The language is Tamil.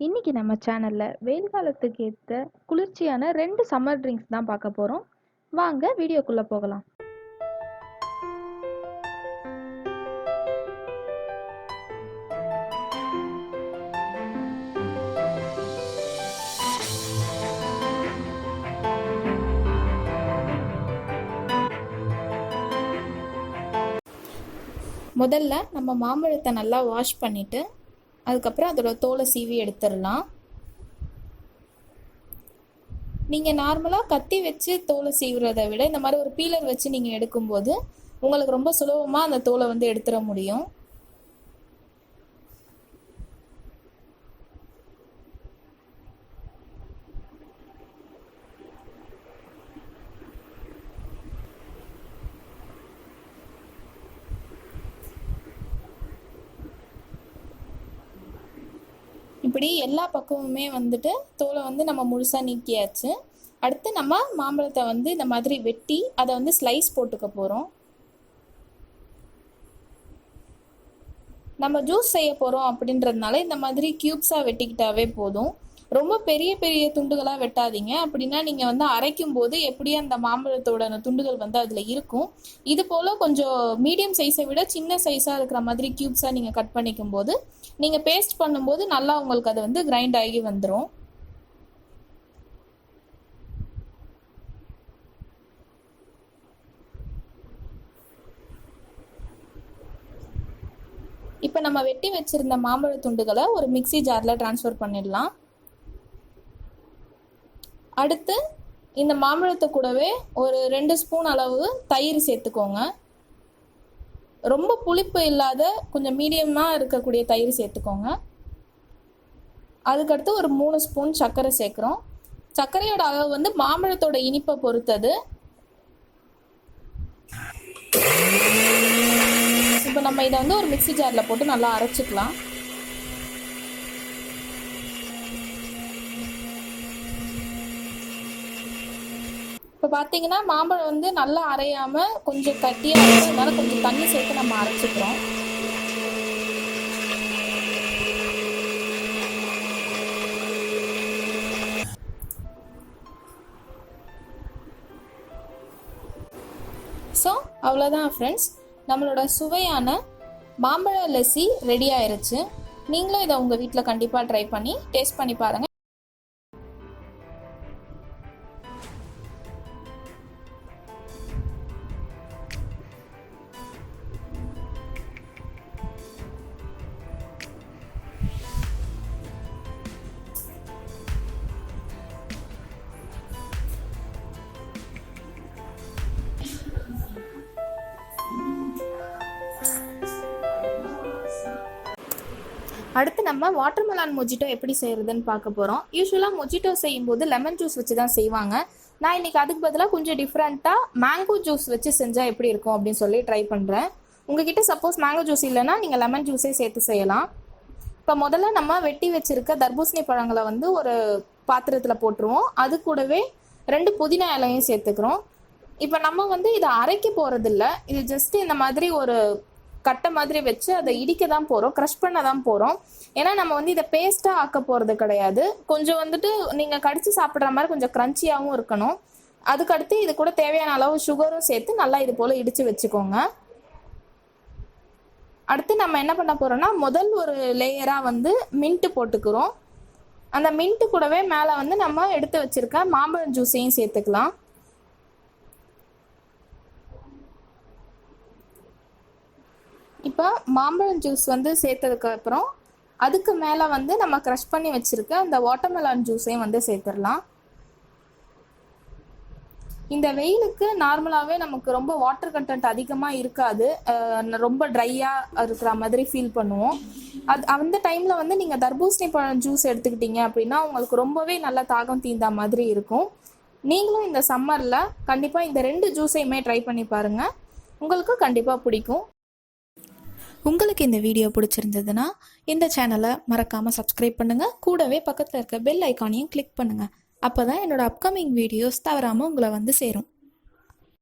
இன்னைக்கு நம்ம சேனல்ல வெயில் காலத்துக்கு ஏற்ற குளிர்ச்சியான 2 சம்மர் ட்ரிங்க்ஸ் தான் பார்க்க போறோம். வாங்க வீடியோக்குள்ள போகலாம். முதல்ல நம்ம மாம்பழத்தை நல்லா வாஷ் பண்ணிட்டு அதுக்கப்புறம் அதோட தோலை சீவி எடுத்துடலாம். நீங்கள் நார்மலாக கத்தி வச்சு தோலை சீவுறதை விட இந்த மாதிரி ஒரு பீலர் வச்சு நீங்கள் எடுக்கும்போது உங்களுக்கு ரொம்ப சுலபமாக அந்த தோலை வந்து எடுத்துட முடியும். இப்படி எல்லா பக்கமுமே வந்துட்டு தோலை வந்து நம்ம முழுசாக நீக்கியாச்சு. அடுத்து நம்ம மாம்பழத்தை வந்து இந்த மாதிரி வெட்டி அதை வந்து ஸ்லைஸ் போட்டுக்க போகிறோம். நம்ம ஜூஸ் செய்ய போகிறோம் அப்படின்றதுனால இந்த மாதிரி க்யூப்ஸாக வெட்டிக்கிட்டாவே போதும். ரொம்ப பெரிய பெரிய துண்டுகளாக வெட்டாதீங்க. அப்படின்னா நீங்கள் வந்து அரைக்கும் போது எப்படியும் அந்த மாம்பழத்தோட துண்டுகள் வந்து அதில் இருக்கும். இது போல் கொஞ்சம் மீடியம் சைஸை விட சின்ன சைஸாக இருக்கிற மாதிரி க்யூப்ஸாக நீங்கள் கட் பண்ணிக்கும் போது நீங்கள் பேஸ்ட் பண்ணும்போது நல்லா உங்களுக்கு அது வந்து கிரைண்ட் ஆகி வந்துடும். இப்போ நம்ம வெட்டி வச்சிருந்த மாம்பழ துண்டுகளை ஒரு மிக்சி ஜாரில் ட்ரான்ஸ்ஃபர் பண்ணிடலாம். அடுத்து இந்த மாம்பழத்தை கூடவே ஒரு 2 ஸ்பூன் அளவு தயிர் சேர்த்துக்கோங்க. ரொம்ப புளிப்பு இல்லாத கொஞ்சம் மீடியமாக இருக்கக்கூடிய தயிர் சேர்த்துக்கோங்க. அதுக்கடுத்து ஒரு 3 ஸ்பூன் சர்க்கரை சேர்க்குறோம். சர்க்கரையோட அளவு வந்து மாம்பழத்தோட இனிப்பை பொறுத்தது. இப்போ நம்ம இதை வந்து ஒரு மிக்சி ஜாரில் போட்டு நல்லா அரைச்சிக்கலாம். இப்போ பார்த்தீங்கன்னா மாம்பழம் வந்து நல்லா அரையாமல் கொஞ்சம் கட்டியாக இருக்கிறதுனால கொஞ்சம் தண்ணி சேர்த்து நம்ம அரைச்சிக்கிறோம். ஸோ அவ்வளோதான் ஃப்ரெண்ட்ஸ், நம்மளோட சுவையான மாம்பழ லஸ்ஸி ரெடி ஆயிருச்சு. நீங்களும் இதை உங்கள் வீட்டில் கண்டிப்பாக ட்ரை பண்ணி டேஸ்ட் பண்ணி பாருங்கள். அடுத்து நம்ம வாட்டர்மெலான் மொஜிட்டோ எப்படி செய்கிறதுன்னு பார்க்க போகிறோம். யூஸ்வலாக மொஜிட்டோ செய்யும்போது லெமன் ஜூஸ் வச்சு தான் செய்வாங்க. நான் இன்றைக்கி அதுக்கு பதிலாக கொஞ்சம் டிஃப்ரெண்ட்டாக மேங்கோ ஜூஸ் வச்சு செஞ்சால் எப்படி இருக்கும் அப்படின்னு சொல்லி ட்ரை பண்ணுறேன். உங்ககிட்ட சப்போஸ் மேங்கோ ஜூஸ் இல்லைன்னா நீங்கள் லெமன் ஜூஸே சேர்த்து செய்யலாம். இப்போ முதல்ல நம்ம வெட்டி வச்சுருக்க தர்பூசணி பழங்களை வந்து ஒரு பாத்திரத்தில் போட்டுருவோம். அது கூடவே 2 புதினா இலையும் சேர்த்துக்கிறோம். இப்போ நம்ம வந்து இதை அரைக்க போகிறதில்ல, இது ஜஸ்ட்டு இந்த மாதிரி ஒரு கட்டை மாதிரி வச்சு அதை இடிக்க தான் போகிறோம், க்ரஷ் பண்ண தான் போகிறோம். ஏன்னா நம்ம வந்து இதை பேஸ்ட்டாக ஆக்க போகிறது கிடையாது. கொஞ்சம் வந்துட்டு நீங்கள் கடிச்சு சாப்பிட்ற மாதிரி கொஞ்சம் க்ரன்ச்சியாகவும் இருக்கணும். அதுக்கடுத்து இது கூட தேவையான அளவு சுகரும் சேர்த்து நல்லா இது போல் இடித்து வச்சுக்கோங்க. அடுத்து நம்ம என்ன பண்ண போகிறோம்னா முதல் ஒரு லேயராக வந்து மின்ட்டு போட்டுக்கிறோம். அந்த மின்ட்டு கூடவே மேலே வந்து நம்ம எடுத்து வச்சுருக்க மாம்பழம் ஜூஸையும் சேர்த்துக்கலாம். இப்போ மாம்பழம் ஜூஸ் வந்து சேர்த்ததுக்கப்புறம் அதுக்கு மேலே வந்து நம்ம க்ரஷ் பண்ணி வச்சுருக்க அந்த வாட்டர்மெலான் ஜூஸையும் வந்து சேர்த்துடலாம். இந்த வெயிலுக்கு நார்மலாகவே நமக்கு ரொம்ப வாட்டர் கண்டென்ட் அதிகமாக இருக்காது, ரொம்ப ட்ரையாக இருக்கிற மாதிரி ஃபீல் பண்ணுவோம். அந்த டைமில் வந்து நீங்கள் தர்பூசணி பழம் ஜூஸ் எடுத்துக்கிட்டீங்க அப்படின்னா உங்களுக்கு ரொம்பவே நல்லா தாகம் தீர்ந்த மாதிரி இருக்கும். நீங்களும் இந்த சம்மரில் கண்டிப்பாக இந்த 2 ஜூஸையுமே ட்ரை பண்ணி பாருங்கள், உங்களுக்கு கண்டிப்பாக பிடிக்கும். உங்களுக்கு இந்த வீடியோ பிடிச்சிருந்ததுன்னா இந்த சேனலை மறக்காமல் சப்ஸ்கிரைப் பண்ணுங்கள். கூடவே பக்கத்தில் இருக்க பெல் ஐக்கானையும் கிளிக் பண்ணுங்கள். அப்போ தான் என்னோடய அப்கமிங் வீடியோஸ் தவறாமல் உங்களை வந்து சேரும்.